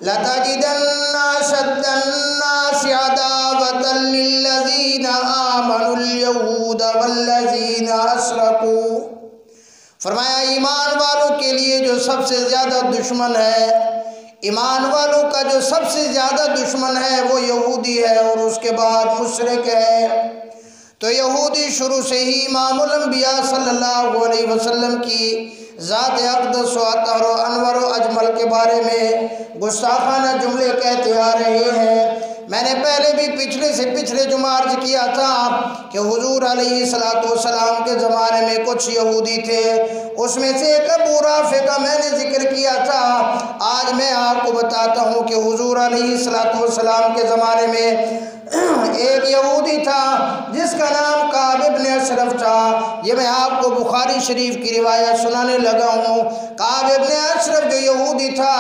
لَتَجِدَنَّ أَشَدَّ النَّاسِ عَدَاوَةً لِلَّذِينَ آمَنُوا الْيَهُودَ وَالَّذِينَ أَشْرَكُوا۔ فرمایا ایمان والوں کے لیے جو سب سے زیادہ دشمن ہے، ایمان والوں کا جو سب سے زیادہ دشمن ہے وہ یہودی ہے، اور اس کے بعد مشرک ہے۔ تو یہودی شروع سے ہی امام الانبیاء صلی اللہ علیہ وسلم کی ذات اقدس و اطہر و انور و اجمل کے بارے میں گستاخانہ جملے کہتے آ رہے ہیں۔ میں نے پہلے بھی پچھلے جمعہ عرض کیا تھا کہ حضور علیہ السلام کے زمانے میں کچھ یہودی تھے، اس میں سے ایک ابو رافع کا میں نے ذکر کیا تھا۔ آج میں آپ کو بتاتا ہوں کہ حضور علیہ السلام کے زمانے میں ایک یہودی تھا جس کا نام کعب بن اشرف تھا۔ یہ میں آپ کو بخاری شریف کی روایت سنانے لگا ہوں۔ کعب بن اشرف جو یہودی تھا،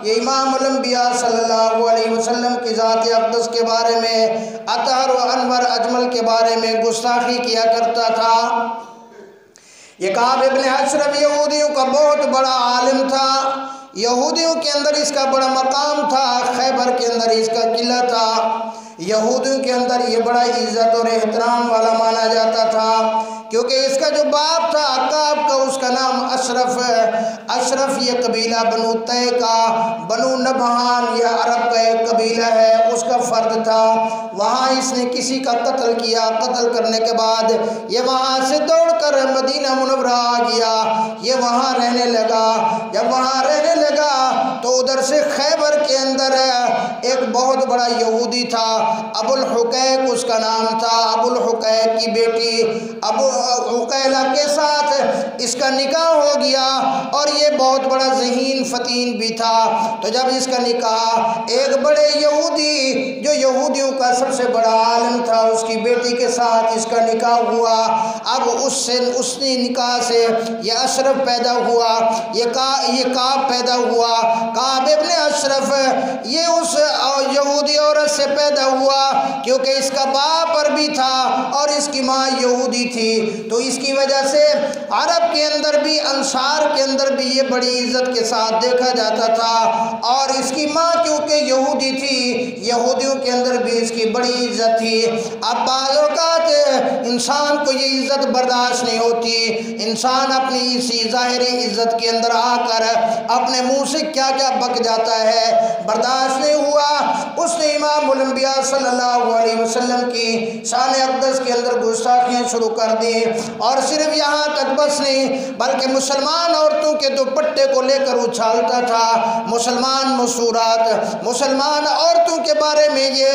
یہ امام الانبیاء صلی اللہ علیہ وسلم کی ذات اقدس کے بارے میں، اطہر و انور اجمل کے بارے میں گستاخی کیا کرتا تھا۔ یہ کعب بن اشرف یہودیوں کا بہت بڑا عالم تھا، یہودیوں کے اندر اس کا بڑا مقام تھا، خیبر کے اندر اس کا قلعہ تھا، یہودیوں کے اندر یہ بڑا عزت اور احترام والا مانا جاتا تھا، کیونکہ اس کا جو باپ تھا کعب کا، اس کا نام اشرف ہے۔ اشرف یہ قبیلہ بنو طے کا، بنو نبہان یا عرب کا ایک قبیلہ ہے، اس کا فرد تھا۔ وہاں اس نے کسی کا قتل کیا، قتل کرنے کے بعد یہ وہاں سے دوڑ کر مدینہ منورہ آ گیا، یہ وہاں رہنے لگا۔ جب وہاں رہنے لگا تو ادھر سے خیبر کے اندر ایک بہت بڑا یہودی تھا، ابو الحقیق اس کا نام تھا۔ ابو الحقیق کی بیٹی ابو عقیلہ کے ساتھ اس کا نکاح ہو گیا، اور یہ بہت بڑا ذہین فتین بھی تھا۔ تو جب اس کا نکاح ایک بڑے یہودی جو یہودیوں کا سب سے بڑا عالم تھا اس کی بیٹی کے ساتھ اس کا نکاح ہوا، اب اس نے نکاح سے یہ اشرف پیدا ہوا، یہ کعب پیدا ہوا۔ کعب ابن اشرف یہ اس یہودی عورت سے پیدا ہوا، کیونکہ اس کا باپ عربی تھا اور اس کی ماں یہودی تھی، تو اس کی وجہ سے عرب کے اندر بھی، انصار کے اندر بھی یہ بڑی عزت کے ساتھ دیکھا جاتا تھا۔ اور اس کی ماں کیونکہ یہودی تھی، یہودیوں کے اندر بھی اس کی بڑی عزت تھی۔ اب بعض اوقات انسان کو یہ عزت برداشت نہیں ہوتی، انسان اپنی اسی ظاہری عزت کے اندر آ کر اپنے منہ سے کیا کیا بک جاتا ہے، برداشت نہیں ہوا، اس نے امام الانبیاء صلی اللہ علیہ وسلم کی شان اقدس کے اندر گستاخیاں شروع کر دی۔ اور صرف یہاں تک بس نہیں، بلکہ مسلمان عورتوں کے دوپٹے کو لے کر اچھالتا تھا، مسلمان مستورات، مسلمان عورتوں کے بارے میں یہ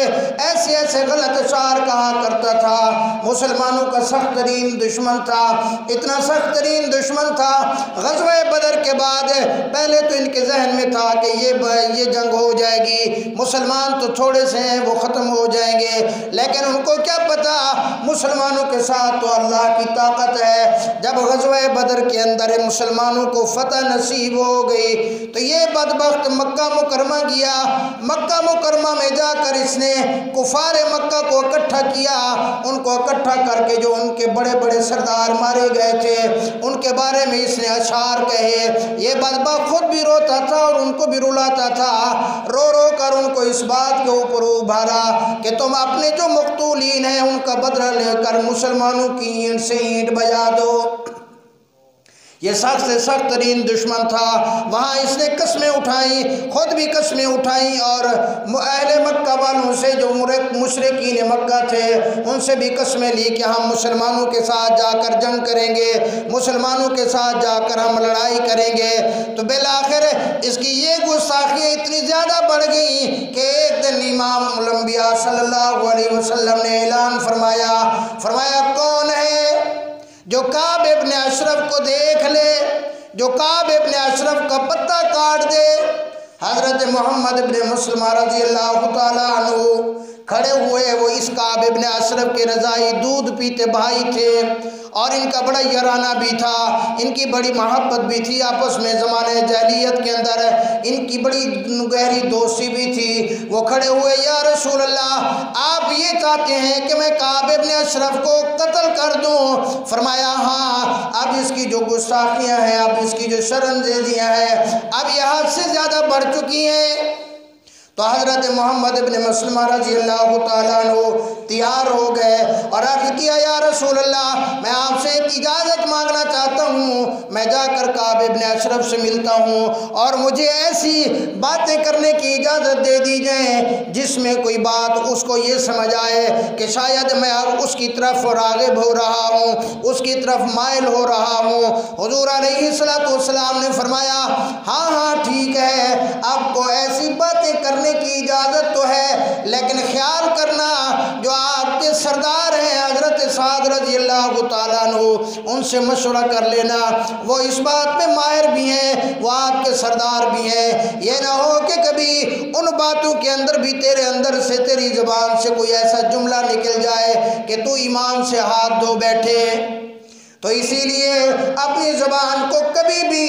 ایسے غلط اشعار کہا کرتا تھا۔ مسلمانوں کا سخت ترین دشمن تھا، اتنا سخت ترین دشمن تھا، غزوہ بدر کے بعد پہلے تو ان کے ذہن میں تھا کہ یہ جنگ ہو جائے گی، مسلمان تو تھوڑے سے ہیں وہ ختم ہو جائیں گے، لیکن ان کو کیا پتا مسلمانوں کے ساتھ تو اللہ کی طاقت ہے۔ جب غزوہ بدر کے اندر مسلمانوں کو فتح نصیب ہو گئی تو یہ بدبخت مکہ مکرمہ گیا، مکہ مکرمہ میں جا کر اس نے کفار مکہ کو اکٹھا کیا، ان کو اکٹھا کر کے جو ان کے بڑے بڑے سردار مارے گئے تھے ان کے بارے میں اس نے اشعار کہے۔ یہ بدبخت خود بھی روتا تھا اور ان کو بھی رلاتا تھا، رو رو کر ان کو اس بات کے اوپر ابھارا کہ تم اپنے جو مقتولین ہیں ان کا بدلہ لے کر مسلمانوں کی اینٹ سے اینٹ بجا دو۔ یہ سخت سے سخت ترین دشمن تھا۔ وہاں اس نے قسمیں اٹھائیں، خود بھی قسمیں اٹھائیں، اور اہل مکہ والوں سے جو مشرکین مکہ تھے ان سے بھی قسمیں لی کہ ہم مسلمانوں کے ساتھ جا کر جنگ کریں گے، مسلمانوں کے ساتھ جا کر ہم لڑائی کریں گے۔ تو بالآخر اس کی یہ گستاخیاں اتنی زیادہ بڑھ گئیں کہ ایک دن امام الانبیاء صلی اللہ علیہ وسلم نے اعلان فرمایا کون ہے جو کعب ابن اشرف کو دیکھ لے، جو کعب ابن اشرف کا پتہ کاٹ دے۔ حضرت محمد ابن مسلمہ رضی اللہ تعالیٰ عنہ کھڑے ہوئے، وہ اس کعب ابن اشرف کے رضائی دودھ پیتے بھائی تھے، اور ان کا بڑا یارانہ بھی تھا، ان کی بڑی محبت بھی تھی آپس میں، زمانے جاہلیت کے اندر ان کی بڑی گہری دوستی بھی تھی۔ وہ کھڑے ہوئے، یا رسول اللہ آپ یہ چاہتے ہیں کہ میں کعب ابن اشرف کو قتل کر دوں؟ فرمایا ہاں، اب اس کی جو گستاخیاں ہیں، اب اس کی جو شرمندگیاں ہیں اب یہ حد سے زیادہ بڑھ چکی ہیں۔ تو حضرت محمد ابن مسلمہ رضی اللہ تعالیٰ عنہ تیار ہو گئے اور عرض کیا یا رسول اللہ میں آپ سے ایک اجازت مانگنا چاہتا ہوں، میں جا کر کعب بن اشرف سے ملتا ہوں اور مجھے ایسی باتیں کرنے کی اجازت دے دی جائے جس میں کوئی بات اس کو یہ سمجھ آئے کہ شاید میں اب اس کی طرف راغب ہو رہا ہوں، اس کی طرف مائل ہو رہا ہوں۔ حضور علیہ السلام نے فرمایا ہاں ہاں ٹھیک ہے، آپ کو ایسی باتیں کرنے کی اجازت تو ہے، لیکن خیال کرنا جو آپ کے سردار ہیں حضرت سعد رضی اللہ تعالیٰ عنہ ان سے مشورہ کر لینا، وہ اس بات میں ماہر بھی ہیں، وہ آپ کے سردار بھی ہیں، یہ نہ ہو کہ کبھی ان باتوں کے اندر بھی تیرے اندر سے تیری زبان سے کوئی ایسا جملہ نکل جائے کہ تو ایمان سے ہاتھ دھو بیٹھے۔ تو اسی لیے اپنی زبان کو کبھی بھی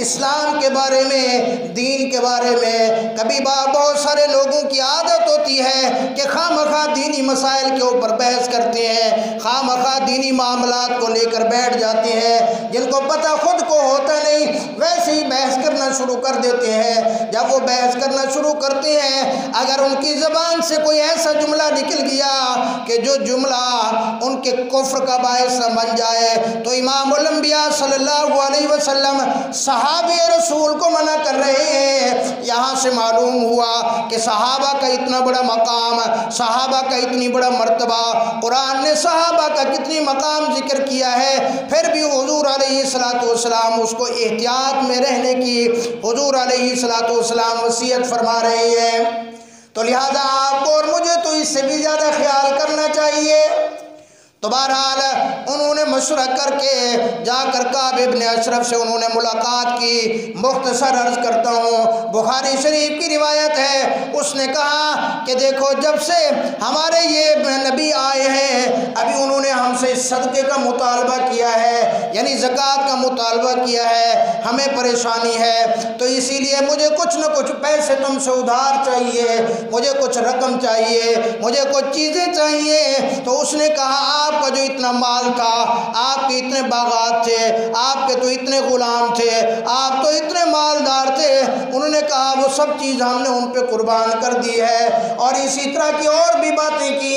اسلام کے بارے میں، دین کے بارے میں، کبھی بہت سارے لوگوں کی عادت ہوتی ہے کہ خواہ مخواہ دینی مسائل کے اوپر بحث کرتے ہیں، خواہ مخواہ دینی معاملات کو لے کر بیٹھ جاتے ہیں، جن کو پتہ خود کو ہوتا نہیں ویسے ہی بحث کرنا شروع کر دیتے ہیں۔ جب وہ بحث کرنا شروع کرتے ہیں، اگر ان کی زبان سے کوئی ایسا جملہ نکل گیا کہ جو جملہ ان کے کفر کا باعث بن جائے تو امام الانبیاء صلی اللہ علیہ وسلم صحابہ رسول کو منع کر رہے ہیں۔ یہاں سے معلوم ہوا کہ صحابہ کا اتنا بڑا مقام، صحابہ کا اتنی بڑا مرتبہ، قرآن نے صحابہ کا کتنی مقام ذکر کیا ہے، پھر بھی حضور علیہ السلام اس کو احتیاط میں رہنے کی حضور علیہ السلام وصیت فرما رہے ہیں۔ تو لہذا آپ کو اور مجھے تو اس سے بھی زیادہ خیال کرنا چاہیے۔ تو بہرحال انہوں نے مشورہ کر کے جا کر کعب بن اشرف سے انہوں نے ملاقات کی۔ مختصر عرض کرتا ہوں، بخاری شریف کی روایت ہے، اس نے کہا کہ دیکھو جب سے ہمارے یہ نبی آئے ہیں ابھی انہوں نے ہم سے صدقے کا مطالبہ کیا ہے، یعنی زکوٰۃ کا مطالبہ کیا ہے، ہمیں پریشانی ہے، تو اسی لیے مجھے کچھ نہ کچھ پیسے تم سے ادھار چاہیے، مجھے کچھ رقم چاہیے، مجھے کچھ چیزیں چاہیے۔ تو اس نے کہا آپ کا جو اتنا مال تھا، آپ کے اتنے باغات تھے، آپ کے تو اتنے غلام تھے، آپ تو اتنے مالدار تھے، انہوں نے کہا وہ سب چیز ہم نے ان پہ قربان کر دی ہے۔ اور اسی طرح کی اور بھی باتیں کی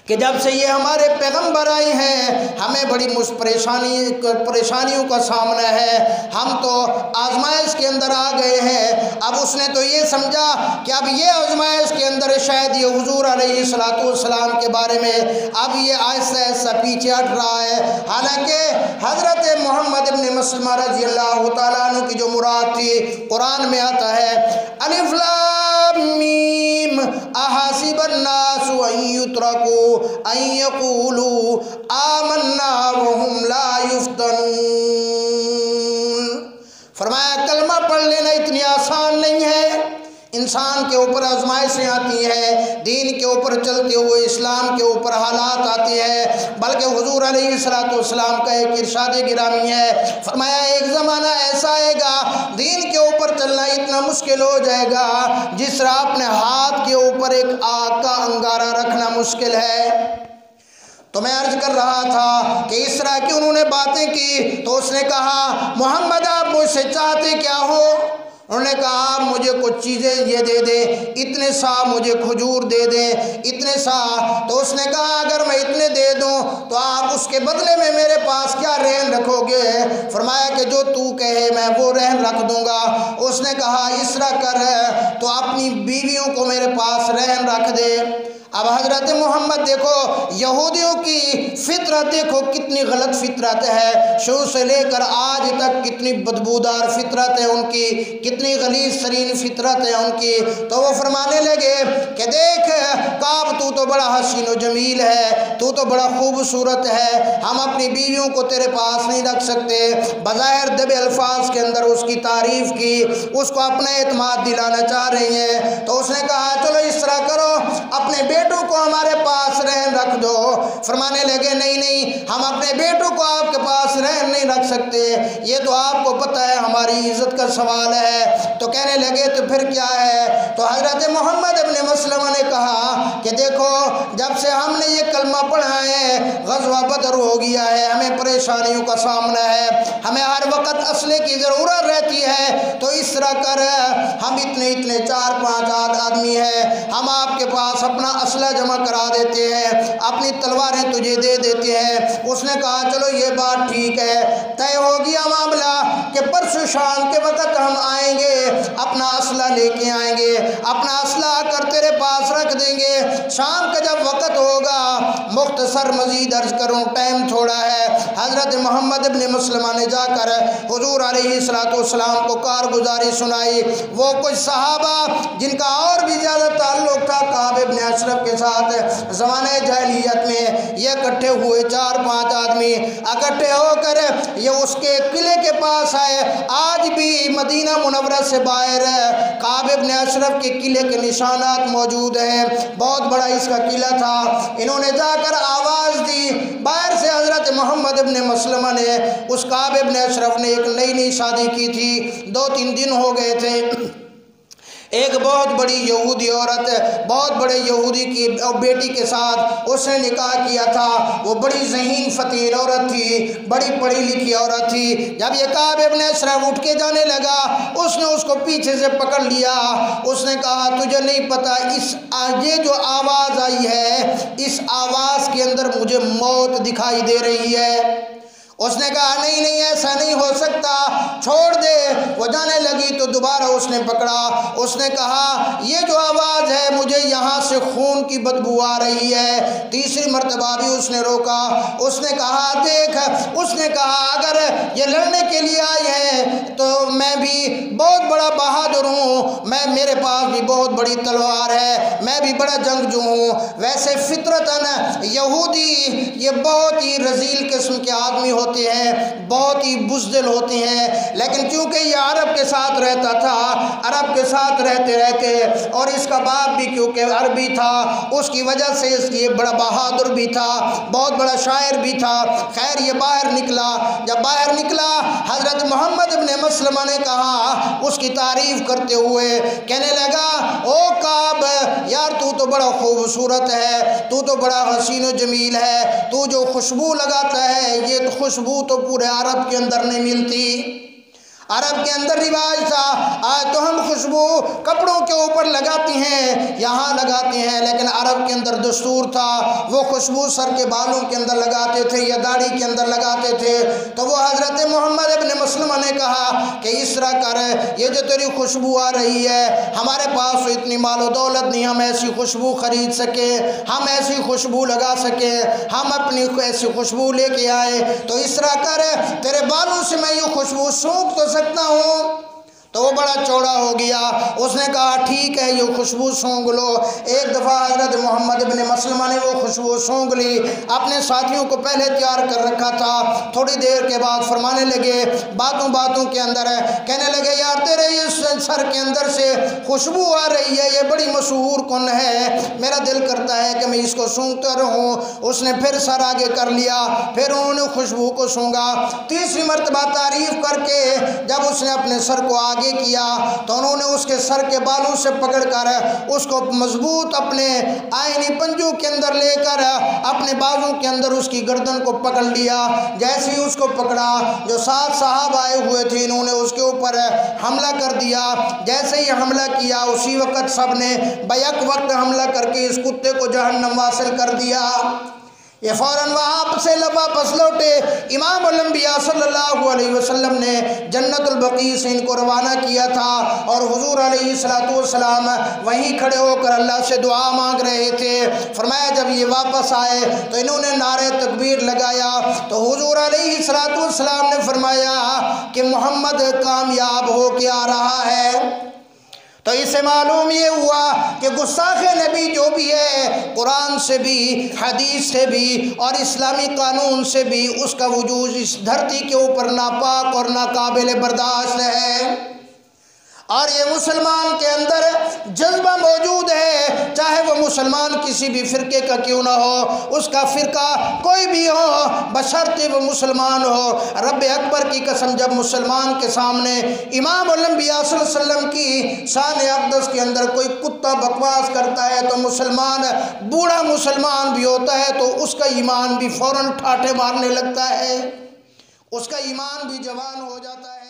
کہ جب سے یہ ہمارے پیغمبر آئے ہیں ہمیں بڑی پریشانیوں کا سامنا ہے، ہم تو آزمائش کے اندر آ گئے ہیں۔ اب اس نے تو یہ سمجھا کہ اب یہ آزمائش کے اندر شاید یہ حضور علیہ السلام کے بارے میں اب یہ آہستہ آہستہ پیچھے ہٹ رہا ہے، حالانکہ حضرت محمد ابن مسلمہ رضی اللہ تعالیٰ عنہ کی جو مراد تھی قرآن میں آتا ہے الف لام میم احسب الناس ان یترکوا ان یقولوا آمنا وهم لا یفتنون۔ فرمایا کلمہ پڑھ لینا اتنی آسان نہیں ہے، انسان کے اوپر آزمائشیں آتی ہیں، دین کے اوپر چلتے ہوئے اسلام کے اوپر حالات آتے ہیں، بلکہ حضور علیہ السلام کا ایک ارشاد گرامی ہے، فرمایا ایک زمانہ ایسا آئے گا دین کے اوپر چلنا اتنا مشکل ہو جائے گا جس طرح اپنے ہاتھ کے اوپر ایک آگ کا انگارہ رکھنا مشکل ہے۔ تو میں عرض کر رہا تھا کہ اس طرح کی انہوں نے باتیں کی تو اس نے کہا محمد آپ مجھ سے چاہتے کیا ہو؟ انہوں نے کہا آپ مجھے کچھ چیزیں یہ دے دیں، اتنے سا مجھے کھجور دے دیں، اتنے سا۔ تو اس نے کہا اگر میں اتنے دے دوں تو آپ اس کے بدلے میں میرے پاس کیا رہن رکھو گے؟ فرمایا کہ جو تو کہے میں وہ رہن رکھ دوں گا۔ اس نے کہا اس طرح کر تو اپنی بیویوں کو میرے پاس رہن رکھ دے۔ اب حضرت محمد دیکھو یہودیوں کی فطرت دیکھو کتنی غلط فطرت ہے، شروع سے لے کر آج تک کتنی بدبودار فطرت ہے ان کی، کتنی غلیظ ترین فطرت ہے ان کی۔ تو وہ فرمانے لگے کہ دیکھ کعب تو تو بڑا حسین و جمیل ہے، تو تو بڑا خوبصورت ہے، ہم اپنی بیویوں کو تیرے پاس نہیں رکھ سکتے۔ بظاہر دبے الفاظ کے اندر اس کی تعریف کی، اس کو اپنا اعتماد دلانا چاہ رہی ہیں۔ تو اس نے کہا چلو اس طرح کرو اپنے بیٹوں کو ہمارے پاس رہن رکھ دو۔ فرمانے لگے نہیں نہیں ہم اپنے بیٹوں کو آپ کے پاس رہن نہیں رکھ سکتے، یہ تو آپ کو پتہ ہے ہماری عزت کا سوال ہے۔ تو کہنے لگے تو پھر کیا ہے؟ تو حضرت محمد ابن مسلمہ نے کہا کہ دیکھو جب سے ہم نے یہ کلمہ پڑھا ہے، غزوہ بدر ہو گیا ہے، ہمیں پریشانیوں کا سامنا ہے، ہمیں ہر وقت اسلحے کی ضرورت رہتی ہے، تو اس طرح کر ہم اتنے 4-5 آدمی ہیں، ہم آپ کے پاس اپنا اسلحہ جمع کرا دیتے ہیں، اپنی تلواریں تجھے دے دیتے ہیں۔ اس نے کہا چلو یہ بات ٹھیک ہے، طے ہو گیا معاملہ کہ پرسوں شام کے وقت ہم آئیں گے، اپنا اسلحہ لے کے آئیں گے، اپنا اسلحہ کر تیرے پاس رکھ دیں گے۔ شام کا جب وقت ہوگا، مختصر مزید عرض کروں، ٹائم تھوڑا ہے، حضرت محمد ابن مسلمہ نے جا کر حضور علیہ السلام کو کارگزاری سنائی۔ وہ کچھ صحابہ جن کا اور بھی زیادہ تعلق تھا کعب بن اشرف کے ساتھ زمانہ جاہلیت میں، یہ اکٹھے ہوئے 4-5 آدمی اکٹھے ہو کر یہ اس کے قلعے کے پاس آئے۔ آج بھی مدینہ منورہ سے باہر کعب بن اشرف کے قلعے کے نشانات موجود ہیں، بہت بڑا اس کا قلعہ تھا۔ انہوں نے جا کر آواز دی، باہر سے حضرت محمد ابن مسلمہ نے، اس کعب بن اشرف نے ایک نئی شادی کی تھی، 2-3 دن ہو گئے تھے، ایک بہت بڑی یہودی عورت، بہت بڑے یہودی کی بیٹی کے ساتھ اس نے نکاح کیا تھا۔ وہ بڑی ذہین فتیل عورت تھی، بڑی پڑھی لکھی عورت تھی۔ جب یہ کعب بن اشرف اٹھ کے جانے لگا، اس نے اس کو پیچھے سے پکڑ لیا۔ اس نے کہا تجھے نہیں پتا یہ جو آواز آئی ہے، اس آواز کے اندر مجھے موت دکھائی دے رہی ہے۔ اس نے کہا نہیں ایسا نہیں ہو سکتا، چھوڑ دے۔ وہ جانے لگی تو دوبارہ اس نے پکڑا۔ اس نے کہا یہ جو آواز ہے مجھے یہاں سے خون کی بدبو آ رہی ہے۔ تیسری مرتبہ بھی اس نے روکا۔ اس نے کہا دیکھ، اس نے کہا اگر یہ لڑنے کے لیے آئی ہے تو میں بھی بہت بڑا بہادر ہوں، میرے پاس بھی بہت بڑی تلوار ہے، میں بھی بڑا جنگجو ہوں۔ ویسے فطرتاً یہودی یہ بہت ہی رذیل قسم کے آدمی ہوتے ہیں، بہت ہی بزدل ہوتے ہیں، لیکن چونکہ یہ عرب کے ساتھ رہتا تھا، عرب کے ساتھ رہتے اور اس کا باپ بھی کیونکہ عربی تھا، اس کی وجہ سے یہ بڑا بہادر بھی تھا، بہت بڑا شاعر بھی تھا۔ خیر یہ باہر نکلا، جب باہر نکلا حضرت محمد ابن مسلمہ نے کہا، اس کی تعریف کرتے ہوئے کہنے لگا او کعب یار تو بڑا خوبصورت ہے، تو بڑا حسین و جمیل ہے، تو جو خوشبو لگاتا ہے یہ خوشبو تو پورے عرب کے اندر نہیں ملتی۔ عرب کے اندر رواج تھا آج تو ہم خوشبو کپڑوں کے اوپر لگاتے ہیں، یہاں لگاتے ہیں، لیکن عرب کے اندر دستور تھا وہ خوشبو سر کے بالوں کے اندر لگاتے تھے یا داڑھی کے اندر لگاتے تھے۔ تو وہ حضرت محمد ابن مسلمہ نے کہا کہ اس طرح کر، یہ جو تیری خوشبو آ رہی ہے ہمارے پاس تو اتنی مال و دولت نہیں ہم ایسی خوشبو خرید سکے، ہم ایسی خوشبو لگا سکے، ہم اپنی ایسی خوشبو لے کے آئے، تو اس طرح کر تیرے بالوں سے میں یہ خوشبو سونکھ تو سکتا ہوں۔ تو وہ بڑا چوڑا ہو گیا۔ اس نے کہا ٹھیک ہے یہ خوشبو سونگھ لو۔ ایک دفعہ حضرت محمد ابن مسلمہ نے وہ خوشبو سونگھ لی، اپنے ساتھیوں کو پہلے تیار کر رکھا تھا۔ تھوڑی دیر کے بعد فرمانے لگے باتوں کے اندر کہنے لگے یار تیرے اس سر کے اندر سے خوشبو آ رہی ہے، یہ بڑی مشہور کن ہے، میرا دل کرتا ہے کہ میں اس کو سونگتا رہوں۔ اس نے پھر سر آگے کر لیا، پھر انہوں نے خوشبو کو سونگا۔ تیسری مرتبہ تعریف کر کے جب اس نے اپنے سر کو آگے کیا تو انہوں نے اس کے سر کے بالوں سے پکڑ کر اس کو مضبوط اپنے آئینی پنجوں کے اندر لے کر اپنے بازوں کے اندر اس کی گردن کو پکڑ لیا۔ جیسے ہی اس کو پکڑا جو 7 صحابہ آئے ہوئے تھے انہوں نے اس کے اوپر حملہ کر دیا۔ جیسے ہی حملہ کیا اسی وقت سب نے بیک وقت حملہ کر کے اس کتے کو جہنم واصل کر دیا۔ یہ فوراً وہاں سے واپس لوٹے۔ امام الانبیاء صلی اللہ علیہ وسلم نے جنت البقیع سے ان کو روانہ کیا تھا اور حضور علیہ السلام وہیں کھڑے ہو کر اللہ سے دعا مانگ رہے تھے۔ فرمایا جب یہ واپس آئے تو انہوں نے نعرہ تکبیر لگایا تو حضور علیہ السلام نے فرمایا کہ محمد کامیاب ہو کے آ رہا ہے۔ تو اس سے معلوم یہ ہوا کہ گستاخ نبی جو بھی ہے قرآن سے بھی، حدیث سے بھی اور اسلامی قانون سے بھی اس کا وجود اس دھرتی کے اوپر ناپاک اور ناقابل برداشت ہے۔ اور یہ مسلمان کے اندر جذبہ موجود ہے، چاہے وہ وہ مسلمان کسی بھی فرقے کا کیوں نہ ہو، اس کا فرقہ کوئی بھی ہو، بشرطِ وہ مسلمان ہو۔ رب اکبر کی قسم، جب مسلمان کے سامنے امام الانبیاء صلی اللہ علیہ وسلم کی شان اقدس کے اندر کوئی کتا بکواس کرتا ہے تو مسلمان، بوڑھا مسلمان بھی ہوتا ہے تو اس کا ایمان بھی فوراً ٹھاٹھے مارنے لگتا ہے، اس کا ایمان بھی جوان ہو جاتا ہے۔